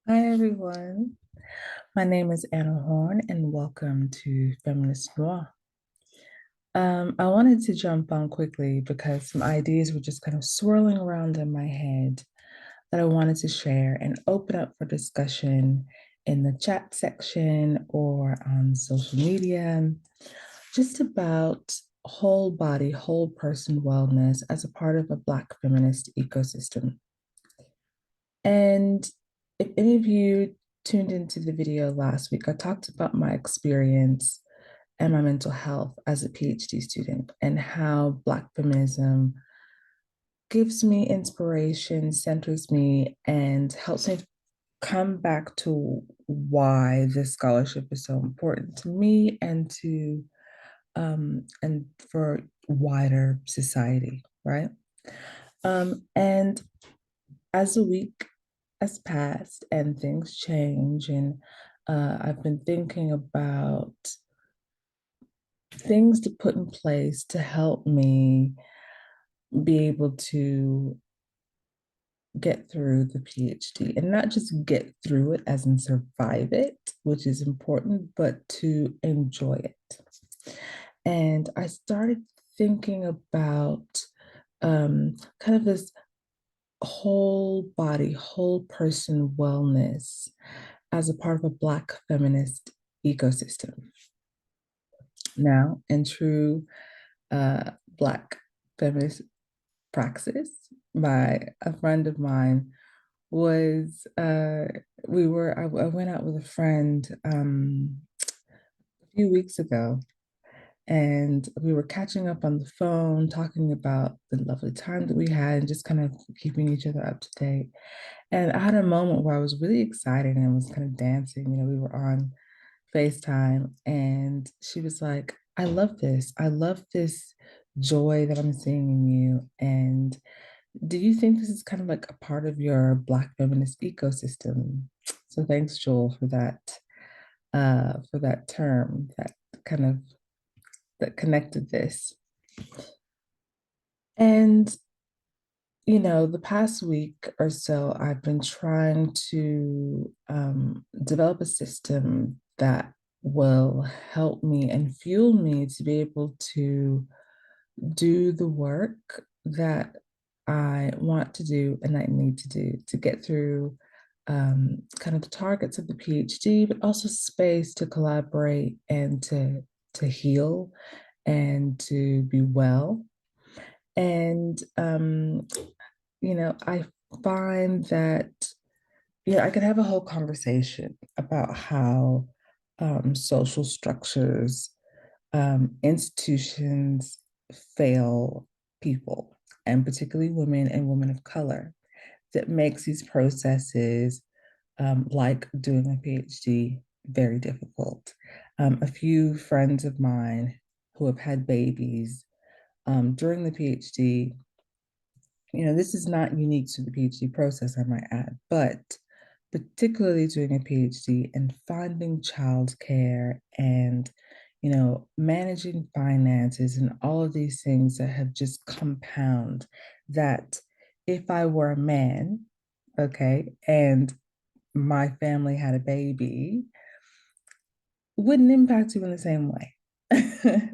Hi, everyone. My name is Anna Horn, and welcome to Feminist Noire. I wanted to jump on quickly because some ideas were just kind of swirling around in my head that I wanted to share and open up for discussion in the chat section or on social media, just about whole body, whole person wellness as a part of a Black feminist ecosystem. And if any of you tuned into the video last week, I talked about my experience and my mental health as a PhD student and how Black feminism gives me inspiration, centers me, and helps me come back to why this scholarship is so important to me and for wider society, right? And as the week has passed and things change, and I've been thinking about things to put in place to help me be able to get through the PhD and not just get through it as in survive it, which is important, but to enjoy it. And I started thinking about kind of this whole body, whole person wellness as a part of a Black feminist ecosystem. Now, in true Black feminist praxis by a friend of mine was I went out with a friend a few weeks ago, and we were catching up on the phone, talking about the lovely time that we had and just kind of keeping each other up to date. And I had a moment where I was really excited and was kind of dancing. We were on FaceTime, and she was like, I love this. I love this joy that I'm seeing in you. And do you think this is kind of like a part of your Black feminist ecosystem? So thanks, Joel, for that term kind of that connected this. And the past week or so, I've been trying to develop a system that will help me and fuel me to be able to do the work that I want to do and I need to do to get through kind of the targets of the PhD, but also space to collaborate and to heal and to be well. And I find that I could have a whole conversation about how social structures, institutions fail people, and particularly women and women of color, that makes these processes, like doing a PhD, very difficult. A few friends of mine who have had babies during the PhD, this is not unique to the PhD process, I might add, but particularly doing a PhD and finding childcare and, managing finances and all of these things that have just compound that if I were a man, okay, and my family had a baby, wouldn't impact you in the same way.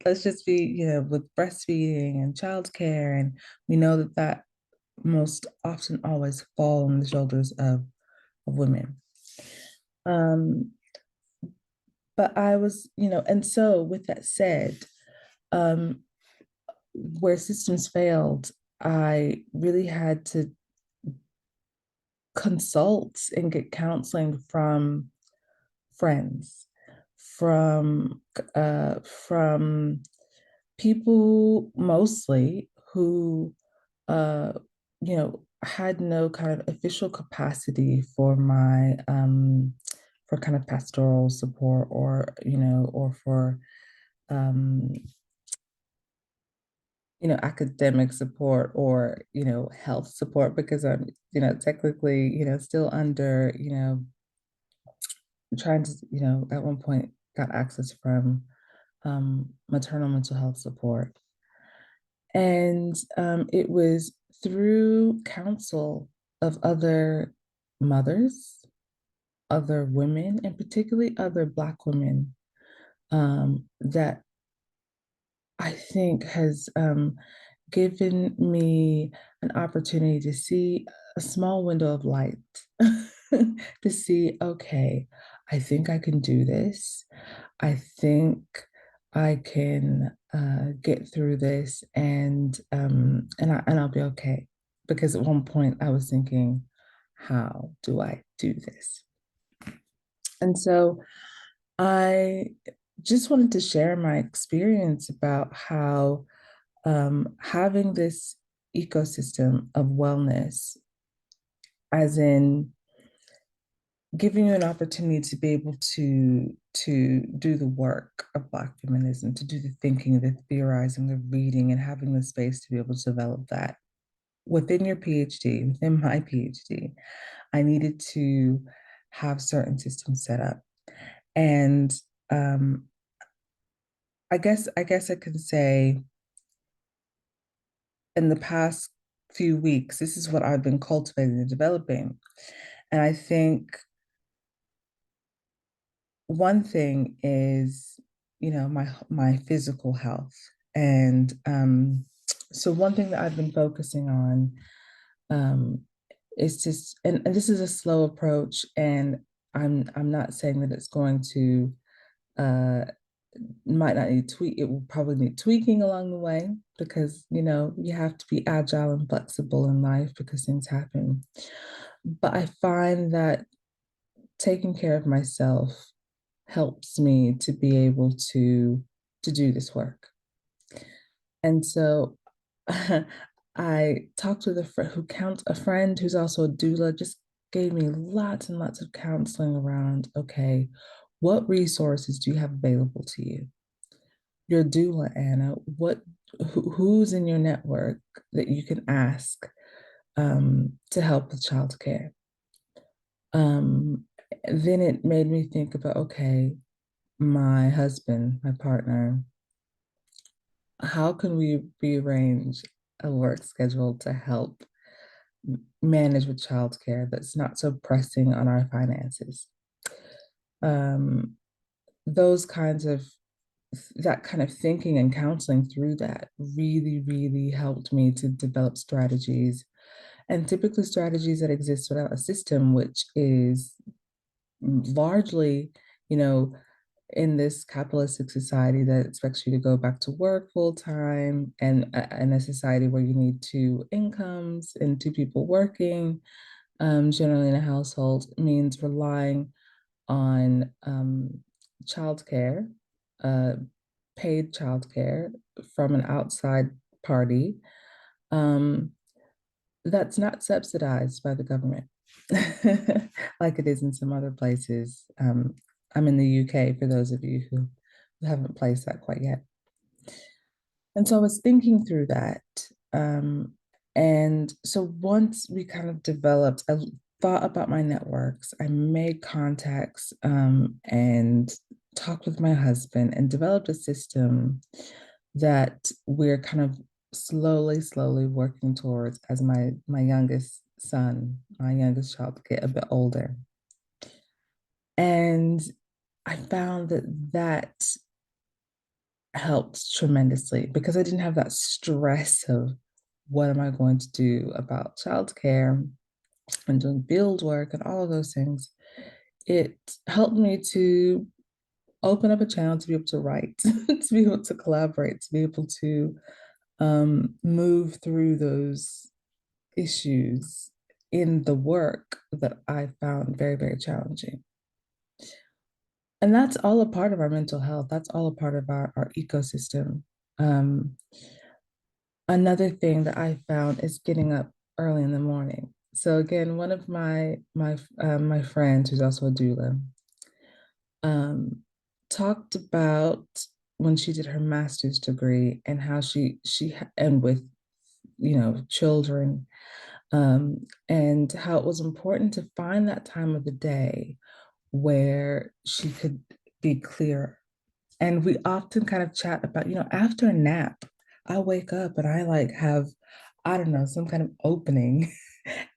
Let's just be, with breastfeeding and childcare, and we know that most often always fall on the shoulders of women. Um, but I was, and so with that said, um, where systems failed, I really had to consult and get counseling from friends, from people mostly who had no kind of official capacity for my for kind of pastoral support or for um, academic support or, health support because I'm, technically, still under, trying to, at one point got access from maternal mental health support. And it was through counsel of other mothers other women, and particularly other Black women, that I think has given me an opportunity to see a small window of light, to see, okay, I think I can do this. I think I can get through this, and I'll be okay. Because at one point I was thinking, how do I do this? And so I just wanted to share my experience about how having this ecosystem of wellness, as in giving you an opportunity to be able to do the work of Black feminism, to do the thinking, the theorizing, the reading, and having the space to be able to develop that within your PhD, within my PhD, I needed to have certain systems set up. And um, I guess I can say in the past few weeks, this is what I've been cultivating and developing. And I think one thing is, my physical health. And so one thing that I've been focusing on um, is just, and this is a slow approach, and I'm not saying that it's going to uh, might not need tweak. It will probably need tweaking along the way because you have to be agile and flexible in life because things happen. But I find that taking care of myself helps me to be able to do this work. And so I talked with a friend who counts a friend who's also a doula, just gave me lots and lots of counseling around, okay, what resources do you have available to you? Your doula, Anna, who's in your network that you can ask to help with childcare? Um, then it made me think about, okay, my husband, my partner, how can we rearrange a work schedule to help manage with childcare that's not so pressing on our finances? Um, those kinds of that kind of thinking and counseling through that really, really helped me to develop strategies, and typically strategies that exist without a system, which is largely, you know, in this capitalistic society that expects you to go back to work full time, and in a society where you need two incomes and two people working, generally in a household, means relying on childcare, uh, paid childcare from an outside party, um, that's not subsidized by the government like it is in some other places. I'm in the UK for those of you who haven't placed that quite yet. And so I was thinking through that. Um, and so once we kind of developed, I thought about my networks, I made contacts and talked with my husband and developed a system that we're kind of slowly working towards as my youngest son, my youngest child get a bit older. And I found that helped tremendously because I didn't have that stress of what am I going to do about childcare and doing field work and all of those things. It helped me to open up a channel to be able to write, to be able to collaborate, to be able to move through those issues in the work that I found very, very challenging. And that's all a part of our mental health. That's all a part of our ecosystem. Um, Another thing that I found is getting up early in the morning. So again, one of my friends who's also a doula um, talked about when she did her master's degree and how and with children, and how it was important to find that time of the day where she could be clear. And we often kind of chat about, after a nap, I wake up and I like I don't know, some kind of opening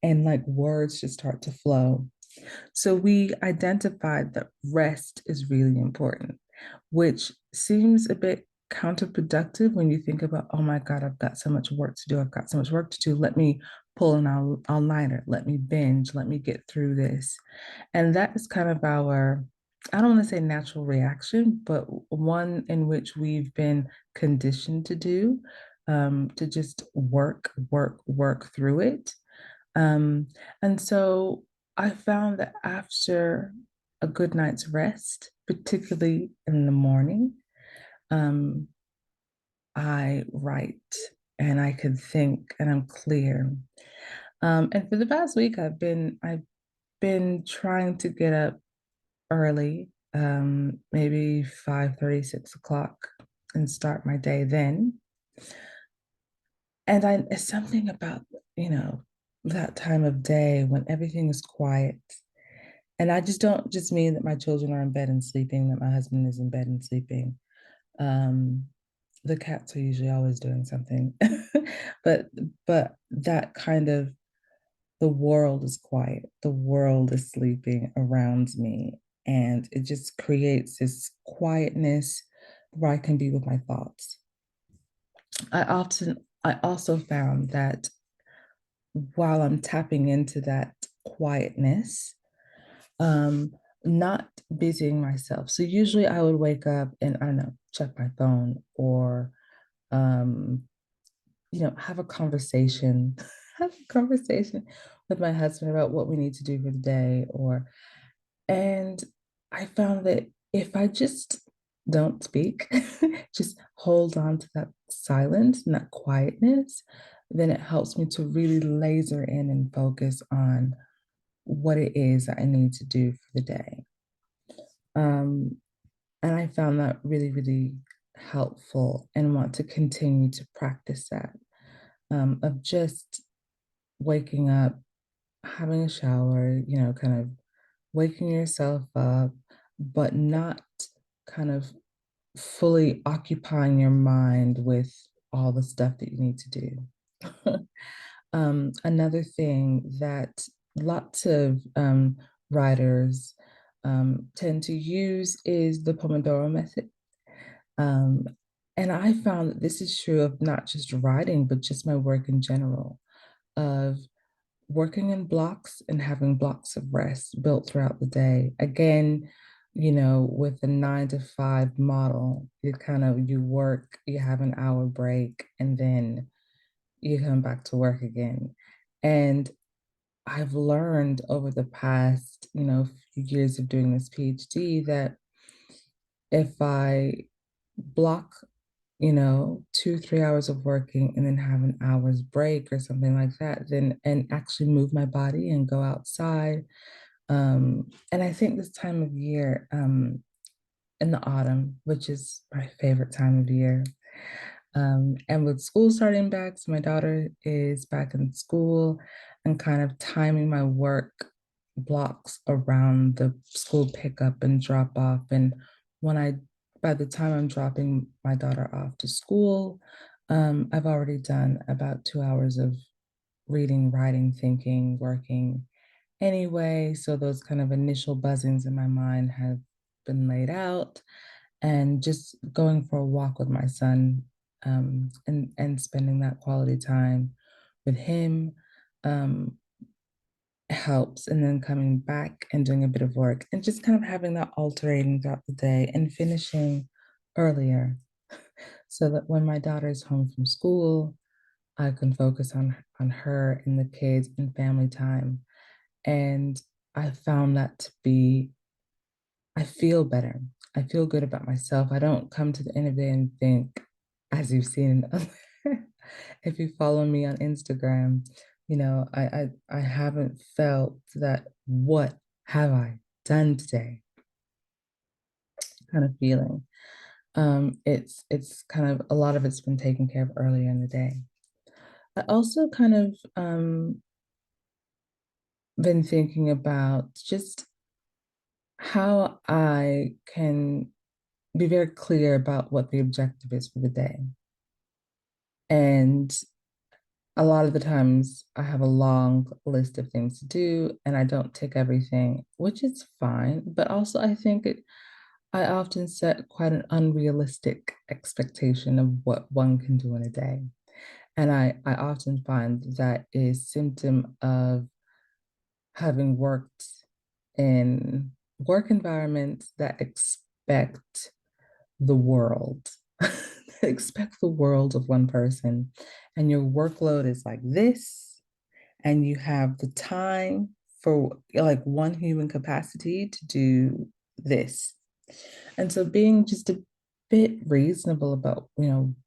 and like words just start to flow. So we identified that rest is really important, which seems a bit counterproductive when you think about, oh my God, I've got so much work to do. I've got so much work to do. Let me pull an all-nighter. Let me binge. Let me get through this. And that is kind of our, I don't want to say natural reaction, but one in which we've been conditioned to do, to just work, work, work through it. Um, and so I found that after a good night's rest, particularly in the morning, um, I write and I can think and I'm clear. And for the past week, I've been trying to get up early, maybe 5:30, 6 o'clock, and start my day then. And it's something about, you know, that time of day when everything is quiet. And I just don't just mean that my children are in bed and sleeping, that my husband is in bed and sleeping. Um, the cats are usually always doing something. but but that kind of the world is quiet. The world is sleeping around me. And it just creates this quietness where I can be with my thoughts. I also found that while I'm tapping into that quietness, um, not busying myself. So usually I would wake up and I don't know, check my phone or um, have a conversation, have a conversation with my husband about what we need to do for the day and I found that if I just don't speak, just hold on to that silence and that quietness, then it helps me to really laser in and focus on what it is that I need to do for the day. Um, and I found that really, really helpful and want to continue to practice that of just waking up, having a shower, kind of waking yourself up, but not kind of fully occupying your mind with all the stuff that you need to do. Another thing that lots of writers tend to use is the Pomodoro method. Um, and I found that this is true of not just writing, but just my work in general, of working in blocks and having blocks of rest built throughout the day. Again, with a 9 to 5 model, you work, you have an hour break, and then you come back to work again. And I've learned over the past, few years of doing this PhD that if I block 2, 3 hours of working and then have an hour's break or something like that, then and actually move my body and go outside. And I think this time of year, in the autumn, which is my favorite time of year, and with school starting back, so my daughter is back in school and kind of timing my work blocks around the school pickup and drop off. And when by the time I'm dropping my daughter off to school, I've already done about 2 hours of reading, writing, thinking, working anyway. So those kind of initial buzzings in my mind have been laid out and just going for a walk with my son and spending that quality time with him um, helps. And then coming back and doing a bit of work and just kind of having that alternating throughout the day and finishing earlier so that when my daughter is home from school, I can focus on her and the kids and family time. And I found that to be I feel better. I feel good about myself. I don't come to the end of the day and think, as you've seen, if you follow me on Instagram, I haven't felt that what have I done today kind of feeling. It's kind of a lot of it's been taken care of earlier in the day. I also kind of been thinking about just how I can be very clear about what the objective is for the day. And a lot of the times I have a long list of things to do and I don't tick everything, which is fine. But also, I often set quite an unrealistic expectation of what one can do in a day. And I often find that is symptom of having worked in work environments that expect the world, expect the world of one person, and your workload is like this, and you have the time for like one human capacity to do this. And so being just a bit reasonable about,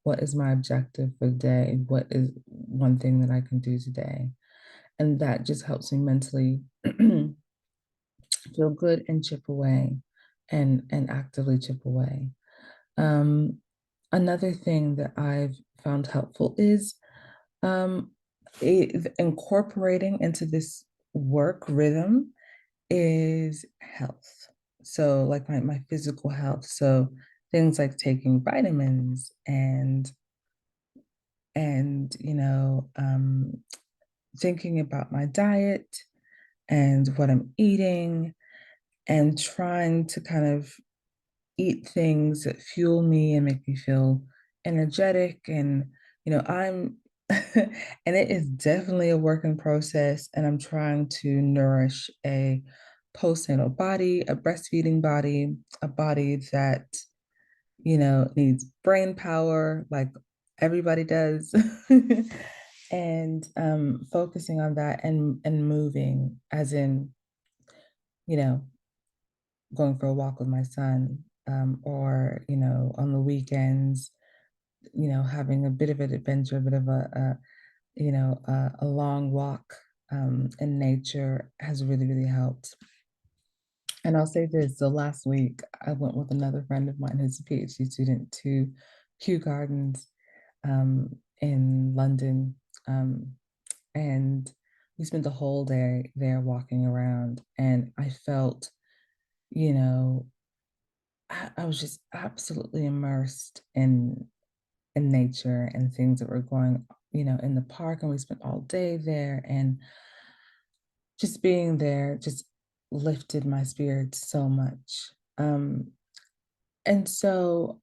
what is my objective for the day? What is one thing that I can do today? And that just helps me mentally feel good and chip away and actively chip away. Um, Another thing that I've found helpful is um, incorporating into this work rhythm is health. So, like my physical health. So, things like taking vitamins and thinking about my diet and what I'm eating and trying to kind of eat things that fuel me and make me feel energetic. And, I'm, and it is definitely a work in process. And I'm trying to nourish a postnatal body, a breastfeeding body, a body that, needs brain power like everybody does. And focusing on that and moving, as in, you know, going for a walk with my son, or on the weekends, having a bit of an adventure, a bit of a long walk in nature has really really helped. And I'll say this: so last week I went with another friend of mine who's a PhD student to Kew Gardens in London, um, and we spent the whole day there walking around, and I felt, you know I was just absolutely immersed in nature and things that were going, in the park, and we spent all day there, and just being there just lifted my spirits so much. And so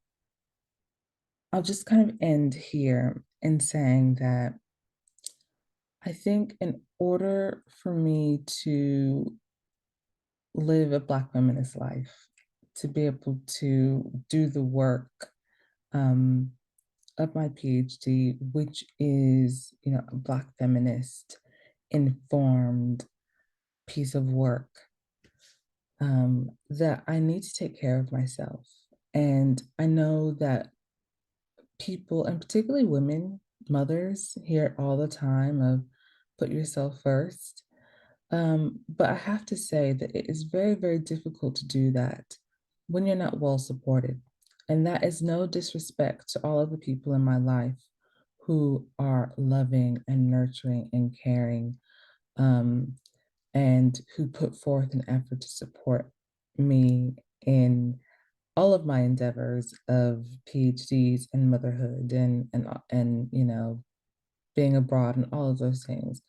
I'll just kind of end here in saying that I think in order for me to live a Black feminist life, to be able to do the work um, of my PhD, which is, a Black feminist informed piece of work, that I need to take care of myself. And I know that people, and particularly women, mothers, hear it all the time of put yourself first. But I have to say that it is very, very difficult to do that when you're not well supported. And that is no disrespect to all of the people in my life who are loving and nurturing and caring, um, and who put forth an effort to support me in all of my endeavors of PhDs and motherhood and being abroad and all of those things.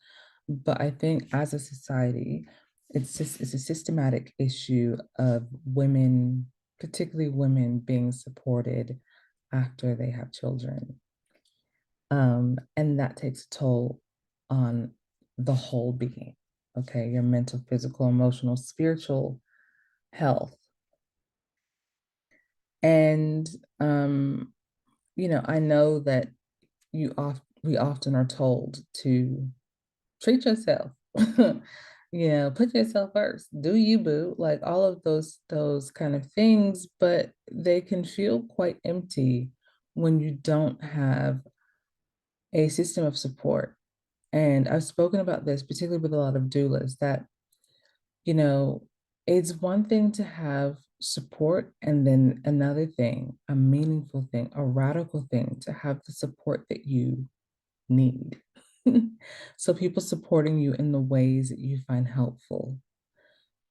But I think as a society, it's a systematic issue of women, particularly women, being supported after they have children. And that takes a toll on the whole being, okay? Your mental, physical, emotional, spiritual health. And I know that we often are told to treat yourself. Put yourself first. Do you, boo? Like all of those kind of things, but they can feel quite empty when you don't have a system of support. And I've spoken about this, particularly with a lot of doulas, that, you know, it's one thing to have support, and then another thing, a meaningful thing, a radical thing, to have the support that you need. So people supporting you in the ways that you find helpful.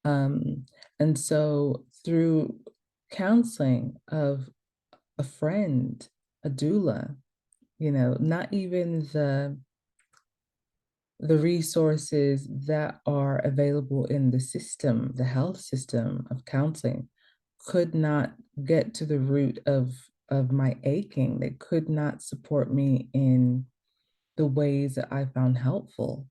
Um, and so through counseling of a friend, a doula, not even the resources that are available in the system, the health system of counseling, could not get to the root of my aching. They could not support me in the ways that I found helpful.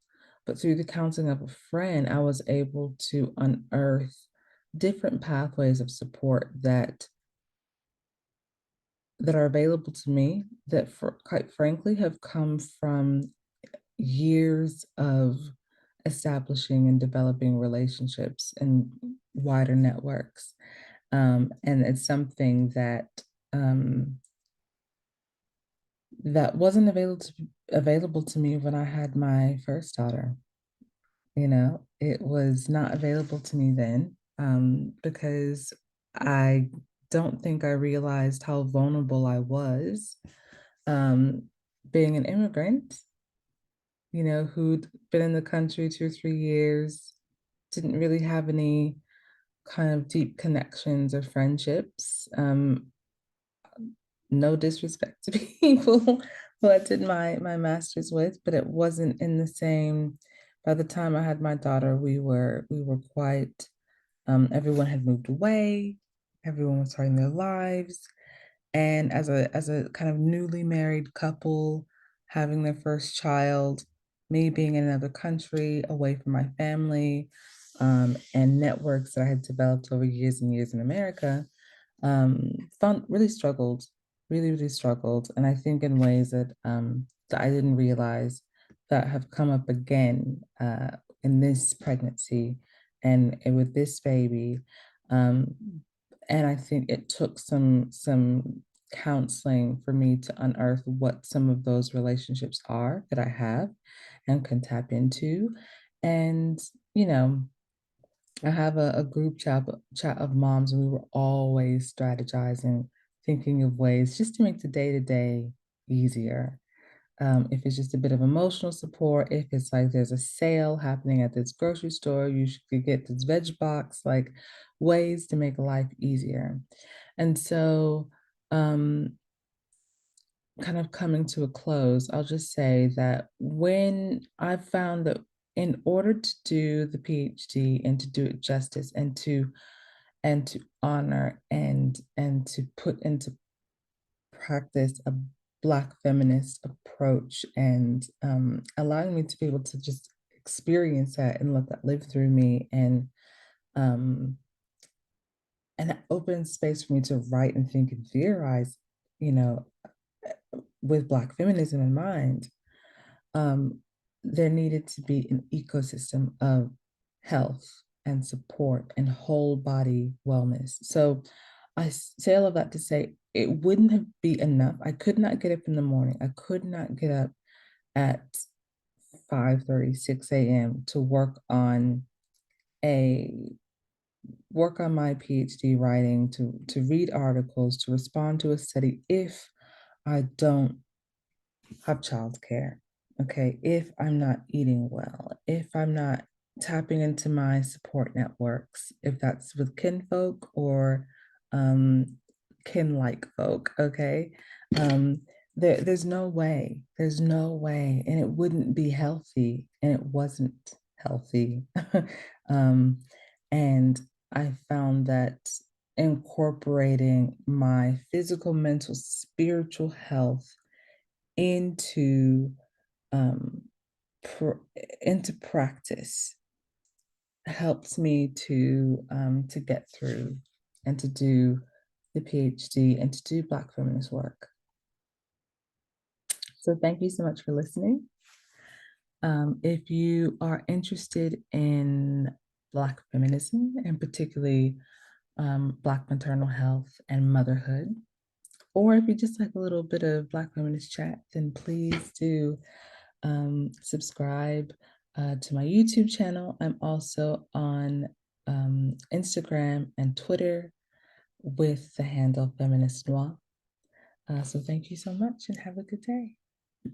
But through the counseling of a friend, I was able to unearth different pathways of support that are available to me that for quite frankly have come from years of establishing and developing relationships and wider networks. And it's something um, that wasn't available to me when I had my first daughter. You know, it was not available to me then because I don't think I realized how vulnerable I was um, being an immigrant, you know, who'd been in the country 2 or 3 years, didn't really have any kind of deep connections or friendships. No disrespect to people who I did my master's with, but it wasn't in the same. By the time I had my daughter, we were quite. Everyone had moved away. Everyone was starting their lives, and as a kind of newly married couple, having their first child, me being in another country, away from my family, and networks that I had developed over years and years in America, found really struggled, really struggled, and I think in ways that I didn't realize that have come up again in this pregnancy and with this baby, um, and I think it took some counseling for me to unearth what some of those relationships are that I have and can tap into, and you know I have a group chat of moms, and we were always strategizing, thinking of ways just to make the day to day easier. If it's just a bit of emotional support, if it's like there's a sale happening at this grocery store, you should get this veg box, like ways to make life easier. And so, um, kind of coming to a close, I'll just say that when I found that in order to do the PhD and to do it justice and to honor and to put into practice a Black feminist approach and allowing me to be able to just experience that and let that live through me um, and that open space for me to write and think and theorize, you know, with Black feminism in mind, um, there needed to be an ecosystem of health and support and whole body wellness. So I say all of that to say it wouldn't have be enough. I could not get up in the morning. I could not get up at 5:30, 6 a.m. to a work on my PhD writing, to read articles, to respond to a study if I don't have childcare. Okay, if I'm not eating well, if I'm not tapping into my support networks, if that's with kinfolk or um, kin-like folk, okay, um, there's there's no way, and it wouldn't be healthy, and it wasn't healthy. um, and I found that incorporating my physical, mental, spiritual health into um, pr- into practice helps me to get through and to do the PhD and to do Black feminist work. So thank you so much for listening. If you are interested in Black feminism and particularly Black maternal health and motherhood, or if you just like a little bit of Black feminist chat, then please do subscribe to my YouTube channel. I'm also on Instagram and Twitter with the handle Feminist Noire. So thank you so much and have a good day.